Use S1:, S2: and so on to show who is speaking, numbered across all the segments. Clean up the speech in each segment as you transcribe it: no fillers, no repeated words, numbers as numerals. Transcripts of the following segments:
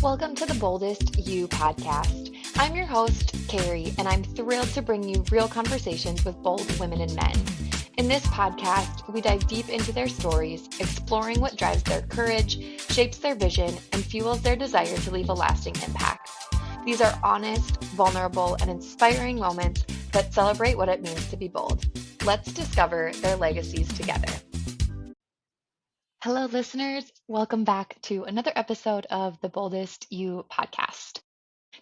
S1: Welcome to the Boldest You podcast. I'm your host, Carrie, and I'm thrilled to bring you real conversations with bold women and men. In this podcast, we dive deep into their stories, exploring what drives their courage, shapes their vision, and fuels their desire to leave a lasting impact. These are honest, vulnerable, and inspiring moments that celebrate what it means to be bold. Let's discover their legacies together. Hello, listeners. Welcome back to another episode of the Boldest You podcast.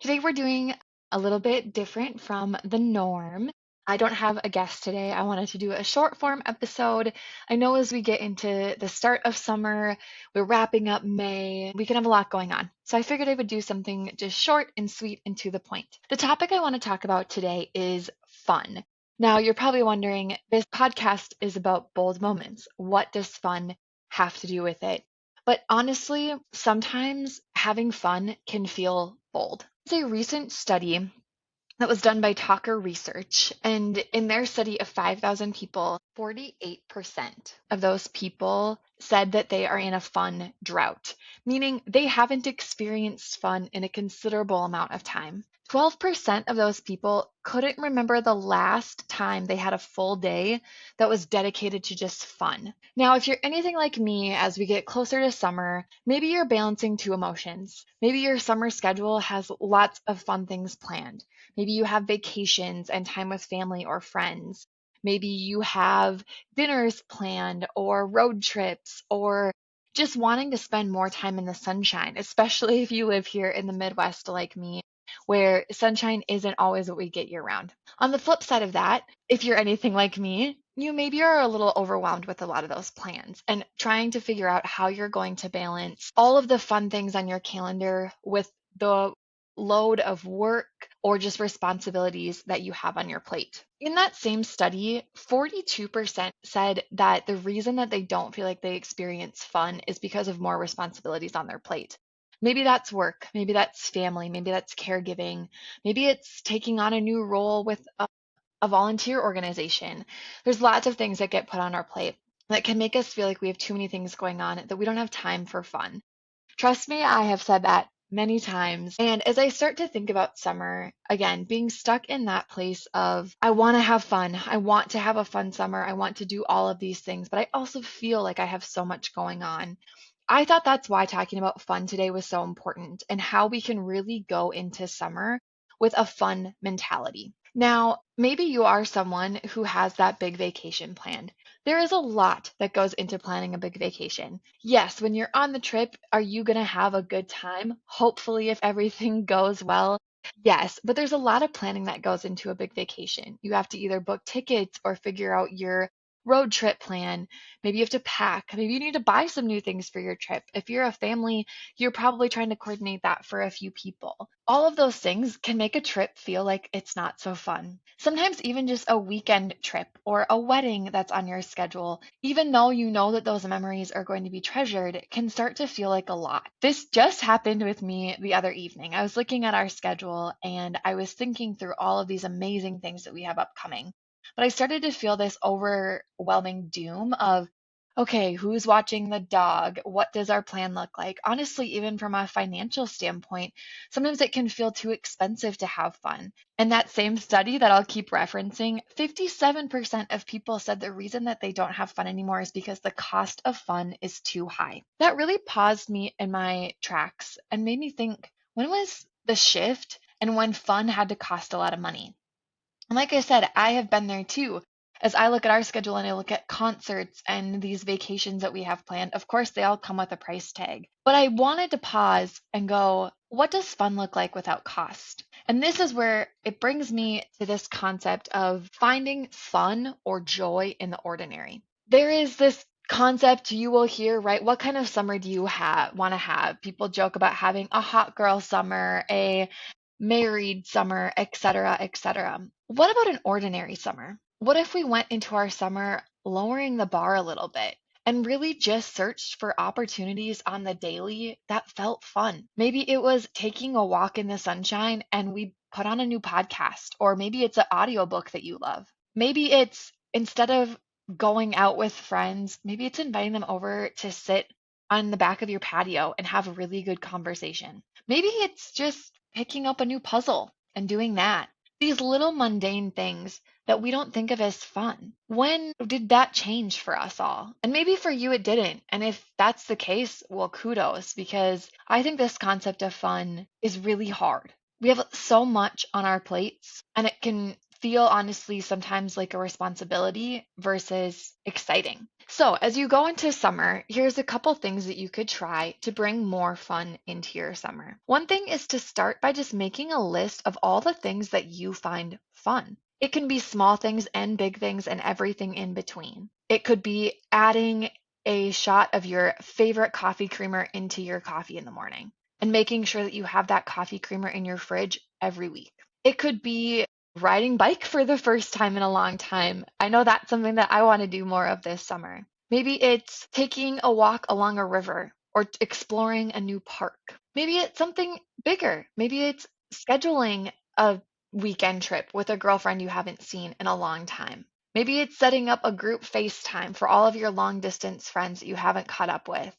S1: Today, we're doing a little bit different from the norm. I don't have a guest today. I wanted to do a short form episode. I know as we get into the start of summer, we're wrapping up May, we can have a lot going on. So I figured I would do something just short and sweet and to the point. The topic I want to talk about today is fun. Now, you're probably wondering, this podcast is about bold moments. What does fun have to do with it? But honestly, sometimes having fun can feel bold. There's a recent study that was done by Talker Research, and in their study of 5,000 people, 48% of those people said that they are in a fun drought, meaning they haven't experienced fun in a considerable amount of time. 12% of those people couldn't remember the last time they had a full day that was dedicated to just fun. Now, if you're anything like me, as we get closer to summer, maybe you're balancing two emotions. Maybe your summer schedule has lots of fun things planned. Maybe you have vacations and time with family or friends. Maybe you have dinners planned or road trips or just wanting to spend more time in the sunshine, especially if you live here in the Midwest like me, where sunshine isn't always what we get year round. On the flip side of that, if you're anything like me, you maybe are a little overwhelmed with a lot of those plans and trying to figure out how you're going to balance all of the fun things on your calendar with the load of work or just responsibilities that you have on your plate. In that same study, 42% said that the reason that they don't feel like they experience fun is because of more responsibilities on their plate. Maybe that's work, maybe that's family, maybe that's caregiving, maybe it's taking on a new role with a volunteer organization. There's lots of things that get put on our plate that can make us feel like we have too many things going on, that we don't have time for fun. Trust me, I have said that many times. And as I start to think about summer, again, being stuck in that place of, I want to have fun. I want to have a fun summer. I want to do all of these things, but I also feel like I have so much going on. I thought that's why talking about fun today was so important and how we can really go into summer with a fun mentality. Now, maybe you are someone who has that big vacation planned. There is a lot that goes into planning a big vacation. Yes, when you're on the trip, are you going to have a good time? Hopefully, if everything goes well. Yes, but there's a lot of planning that goes into a big vacation. You have to either book tickets or figure out your road trip plan. Maybe you have to pack. Maybe you need to buy some new things for your trip. If you're a family, you're probably trying to coordinate that for a few people. All of those things can make a trip feel like it's not so fun. Sometimes even just a weekend trip or a wedding that's on your schedule, even though you know that those memories are going to be treasured, can start to feel like a lot. This just happened with me the other evening. I was looking at our schedule and I was thinking through all of these amazing things that we have upcoming. But I started to feel this overwhelming doom of, okay, who's watching the dog? What does our plan look like? Honestly, even from a financial standpoint, sometimes it can feel too expensive to have fun. In that same study that I'll keep referencing, 57% of people said the reason that they don't have fun anymore is because the cost of fun is too high. That really paused me in my tracks and made me think, when was the shift and when fun had to cost a lot of money? And like I said, I have been there too. As I look at our schedule and I look at concerts and these vacations that we have planned, of course, they all come with a price tag. But I wanted to pause and go, what does fun look like without cost? And this is where it brings me to this concept of finding fun or joy in the ordinary. There is this concept you will hear, right? What kind of summer do you want to have? People joke about having a hot girl summer, a married summer, etc., etc. What about an ordinary summer? What if we went into our summer lowering the bar a little bit and really just searched for opportunities on the daily that felt fun? Maybe it was taking a walk in the sunshine and we put on a new podcast, or maybe it's an audiobook that you love. Maybe it's instead of going out with friends, maybe it's inviting them over to sit on the back of your patio and have a really good conversation. Maybe it's just picking up a new puzzle and doing that. These little mundane things that we don't think of as fun. When did that change for us all? And maybe for you it didn't. And if that's the case, well, kudos, because I think this concept of fun is really hard. We have so much on our plates, and it can feel honestly sometimes like a responsibility versus exciting. So, as you go into summer, here's a couple things that you could try to bring more fun into your summer. One thing is to start by just making a list of all the things that you find fun. It can be small things and big things and everything in between. It could be adding a shot of your favorite coffee creamer into your coffee in the morning and making sure that you have that coffee creamer in your fridge every week. It could be riding bike for the first time in a long time. I know that's something that I want to do more of this summer. Maybe it's taking a walk along a river or exploring a new park. Maybe it's something bigger. Maybe it's scheduling a weekend trip with a girlfriend you haven't seen in a long time. Maybe it's setting up a group FaceTime for all of your long distance friends that you haven't caught up with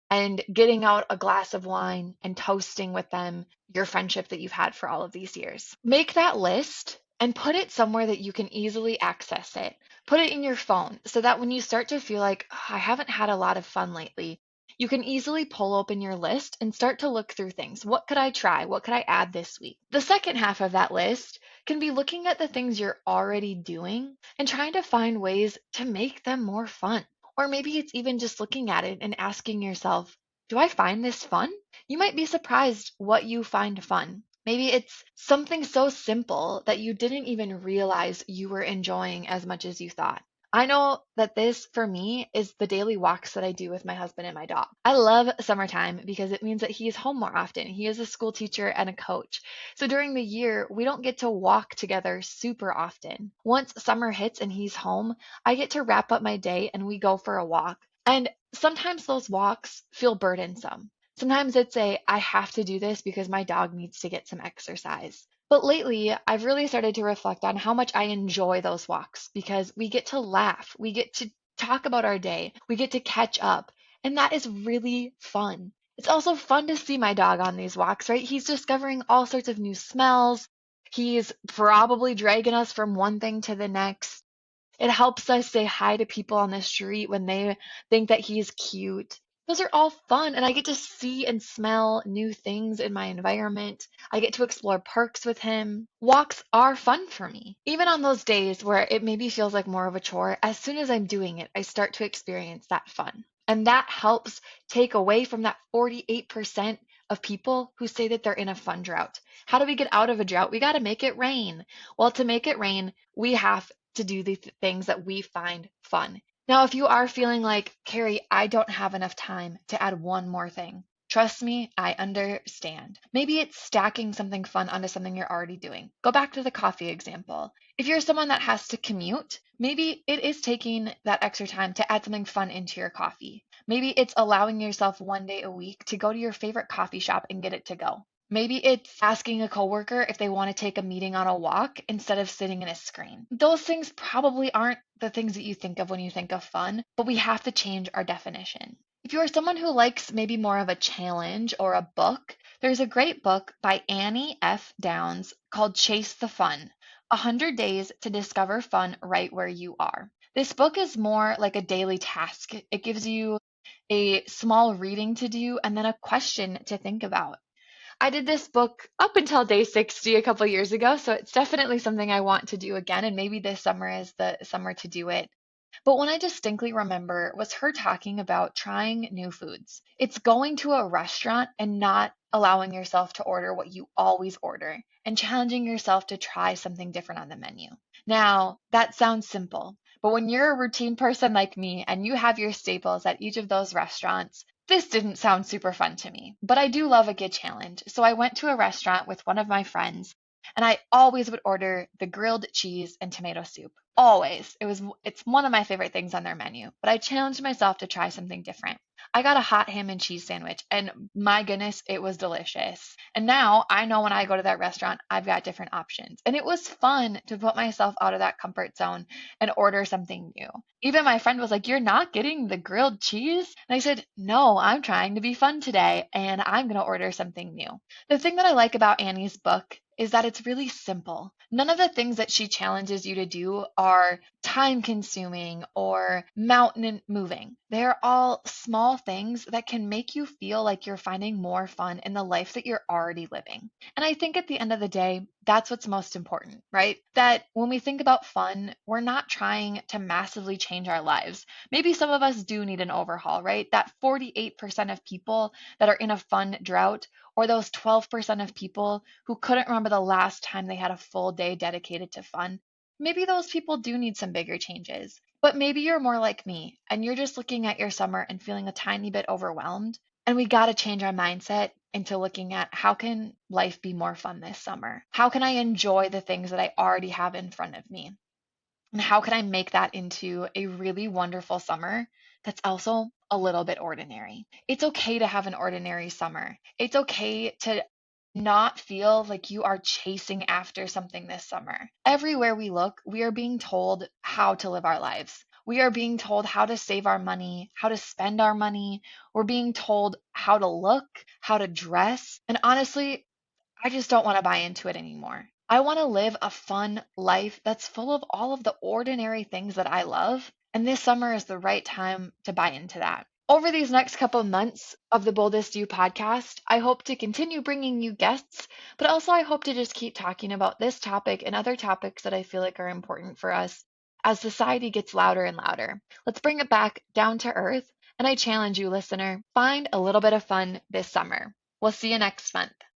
S1: and getting out a glass of wine and toasting with them your friendship that you've had for all of these years. Make that list and put it somewhere that you can easily access it. Put it in your phone so that when you start to feel like, "Oh, I haven't had a lot of fun lately," you can easily pull open your list and start to look through things. What could I try? What could I add this week? The second half of that list can be looking at the things you're already doing and trying to find ways to make them more fun. Or maybe it's even just looking at it and asking yourself, do I find this fun? You might be surprised what you find fun. Maybe it's something so simple that you didn't even realize you were enjoying as much as you thought. I know that this, for me, is the daily walks that I do with my husband and my dog. I love summertime because it means that he's home more often. He is a school teacher and a coach. So during the year, we don't get to walk together super often. Once summer hits and he's home, I get to wrap up my day and we go for a walk. And sometimes those walks feel burdensome. Sometimes it's I have to do this because my dog needs to get some exercise. But lately, I've really started to reflect on how much I enjoy those walks because we get to laugh, we get to talk about our day, we get to catch up, and that is really fun. It's also fun to see my dog on these walks, right? He's discovering all sorts of new smells. He's probably dragging us from one thing to the next. It helps us say hi to people on the street when they think that he's cute. Those are all fun, and I get to see and smell new things in my environment. I get to explore parks with him. Walks are fun for me. Even on those days where it maybe feels like more of a chore, as soon as I'm doing it, I start to experience that fun. And that helps take away from that 48% of people who say that they're in a fun drought. How do we get out of a drought? We got to make it rain. Well, to make it rain, we have to do the things that we find fun. Now, if you are feeling like, Carrie, I don't have enough time to add one more thing, trust me, I understand. Maybe it's stacking something fun onto something you're already doing. Go back to the coffee example. If you're someone that has to commute, maybe it is taking that extra time to add something fun into your coffee. Maybe it's allowing yourself one day a week to go to your favorite coffee shop and get it to go. Maybe it's asking a coworker if they want to take a meeting on a walk instead of sitting in a screen. Those things probably aren't the things that you think of when you think of fun, but we have to change our definition. If you are someone who likes maybe more of a challenge or a book, there's a great book by Annie F. Downs called Chase the Fun: 100 Days to Discover Fun Right Where You Are. This book is more like a daily task. It gives you a small reading to do and then a question to think about. I did this book up until day 60 a couple years ago, so it's definitely something I want to do again, and maybe this summer is the summer to do it. But what I distinctly remember was her talking about trying new foods. It's going to a restaurant and not allowing yourself to order what you always order and challenging yourself to try something different on the menu. Now, that sounds simple, but when you're a routine person like me and you have your staples at each of those restaurants, this didn't sound super fun to me. But I do love a good challenge. So I went to a restaurant with one of my friends and I always would order the grilled cheese and tomato soup. Always. It's one of my favorite things on their menu, but I challenged myself to try something different. I got a hot ham and cheese sandwich, and my goodness, it was delicious. And now I know when I go to that restaurant, I've got different options. And it was fun to put myself out of that comfort zone and order something new. Even my friend was like, "You're not getting the grilled cheese?" And I said, "No, I'm trying to be fun today, and I'm going to order something new." The thing that I like about Annie's book is that it's really simple. None of the things that she challenges you to do are time consuming or mountain moving. They're all small things that can make you feel like you're finding more fun in the life that you're already living. And I think at the end of the day, that's what's most important, right? That when we think about fun, we're not trying to massively change our lives. Maybe some of us do need an overhaul, right? That 48% of people that are in a fun drought, or those 12% of people who couldn't remember the last time they had a full day dedicated to fun, maybe those people do need some bigger changes. But maybe you're more like me and you're just looking at your summer and feeling a tiny bit overwhelmed. And we got to change our mindset into looking at how can life be more fun this summer? How can I enjoy the things that I already have in front of me? And how can I make that into a really wonderful summer that's also a little bit ordinary? It's okay to have an ordinary summer. It's okay to not feel like you are chasing after something this summer. Everywhere we look, we are being told how to live our lives. We are being told how to save our money, how to spend our money. We're being told how to look, how to dress. And honestly, I just don't want to buy into it anymore. I want to live a fun life that's full of all of the ordinary things that I love. And this summer is the right time to buy into that. Over these next couple months of the Boldest You podcast, I hope to continue bringing you guests, but also I hope to just keep talking about this topic and other topics that I feel like are important for us as society gets louder and louder. Let's bring it back down to earth. And I challenge you, listener, find a little bit of fun this summer. We'll see you next month.